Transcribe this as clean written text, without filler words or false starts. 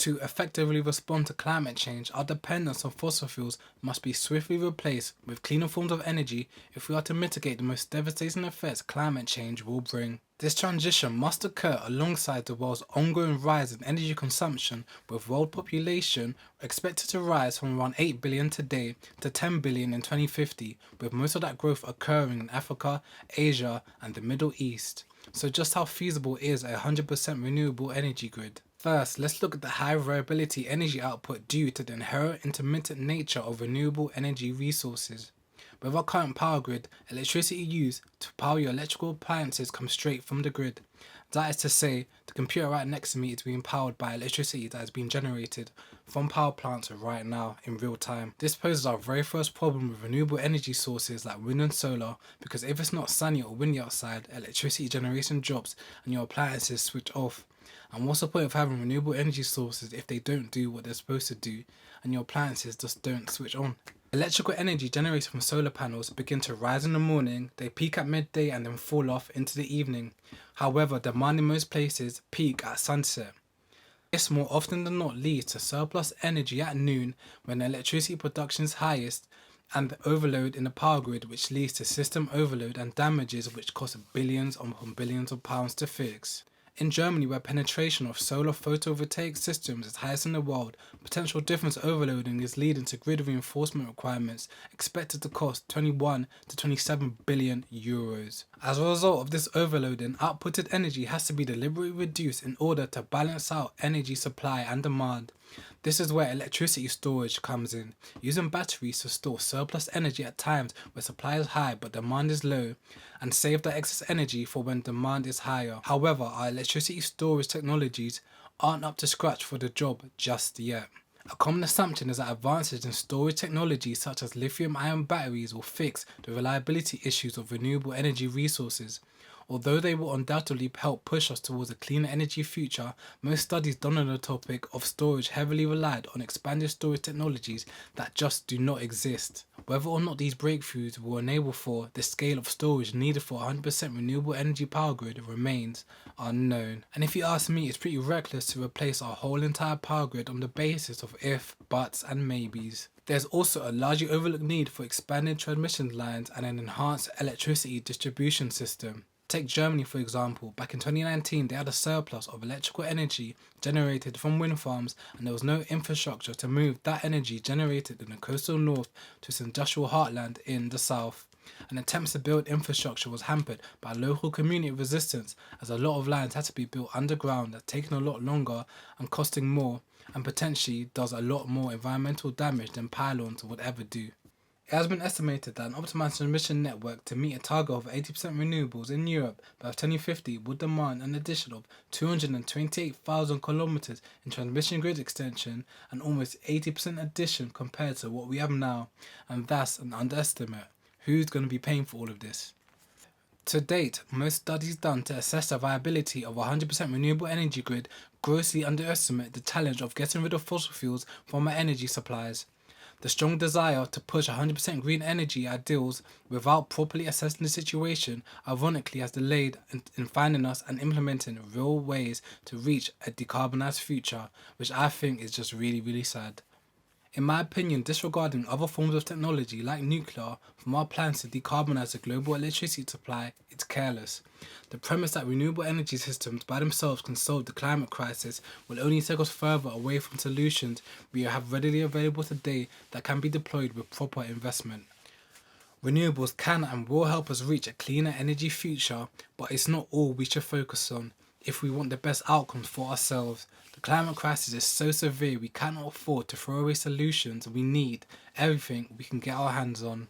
To effectively respond to climate change, our dependence on fossil fuels must be swiftly replaced with cleaner forms of energy if we are to mitigate the most devastating effects climate change will bring. This transition must occur alongside the world's ongoing rise in energy consumption, with world population expected to rise from around 8 billion today to 10 billion in 2050, with most of that growth occurring in Africa, Asia, and the Middle East. So just how feasible is a 100% renewable energy grid? First, let's look at the high variability energy output due to the inherent intermittent nature of renewable energy resources. With our current power grid, electricity used to power your electrical appliances comes straight from the grid. That is to say, the computer right next to me is being powered by electricity that is being generated from power plants right now in real time. This poses our very first problem with renewable energy sources like wind and solar, because if it's not sunny or windy outside, electricity generation drops and your appliances switch off. And what's the point of having renewable energy sources if they don't do what they're supposed to do and your appliances just don't switch on? Electrical energy generated from solar panels begin to rise in the morning, they peak at midday and then fall off into the evening. However, demand in most places peak at sunset. This more often than not leads to surplus energy at noon when electricity production is highest, and the overload in the power grid, which leads to system overload and damages which cost billions upon billions of pounds to fix. In Germany, where penetration of solar photovoltaic systems is highest in the world, potential difference overloading is leading to grid reinforcement requirements expected to cost 21 to 27 billion euros. As a result of this overloading, outputted energy has to be deliberately reduced in order to balance out energy supply and demand. This is where electricity storage comes in, using batteries to store surplus energy at times where supply is high but demand is low, and save the excess energy for when demand is higher. However, our electricity storage technologies aren't up to scratch for the job just yet. A common assumption is that advances in storage technologies such as lithium-ion batteries will fix the reliability issues of renewable energy resources. Although they will undoubtedly help push us towards a cleaner energy future, most studies done on the topic of storage heavily relied on expanded storage technologies that just do not exist. Whether or not these breakthroughs will enable for the scale of storage needed for a 100% renewable energy power grid remains unknown. And if you ask me, it's pretty reckless to replace our whole entire power grid on the basis of if, buts and maybes. There's also a largely overlooked need for expanded transmission lines and an enhanced electricity distribution system. Take Germany for example. Back in 2019 they had a surplus of electrical energy generated from wind farms, and there was no infrastructure to move that energy generated in the coastal north to its industrial heartland in the south. And attempts to build infrastructure was hampered by local community resistance, as a lot of lines had to be built underground, that's taking a lot longer and costing more, and potentially does a lot more environmental damage than pylons would ever do. It has been estimated that an optimized transmission network to meet a target of 80% renewables in Europe by 2050 would demand an addition of 228,000 kilometers in transmission grid extension, and almost 80% addition compared to what we have now, and that's an underestimate. Who's going to be paying for all of this? To date, most studies done to assess the viability of a 100% renewable energy grid grossly underestimate the challenge of getting rid of fossil fuels from our energy supplies. The strong desire to push 100% green energy ideals without properly assessing the situation ironically has delayed in finding us and implementing real ways to reach a decarbonised future, which I think is just really sad. In my opinion, disregarding other forms of technology like nuclear from our plans to decarbonise the global electricity supply is careless. The premise that renewable energy systems by themselves can solve the climate crisis will only take us further away from solutions we have readily available today that can be deployed with proper investment. Renewables can and will help us reach a cleaner energy future, but it's not all we should focus on if we want the best outcomes for ourselves. The climate crisis is so severe we cannot afford to throw away solutions. We need everything we can get our hands on.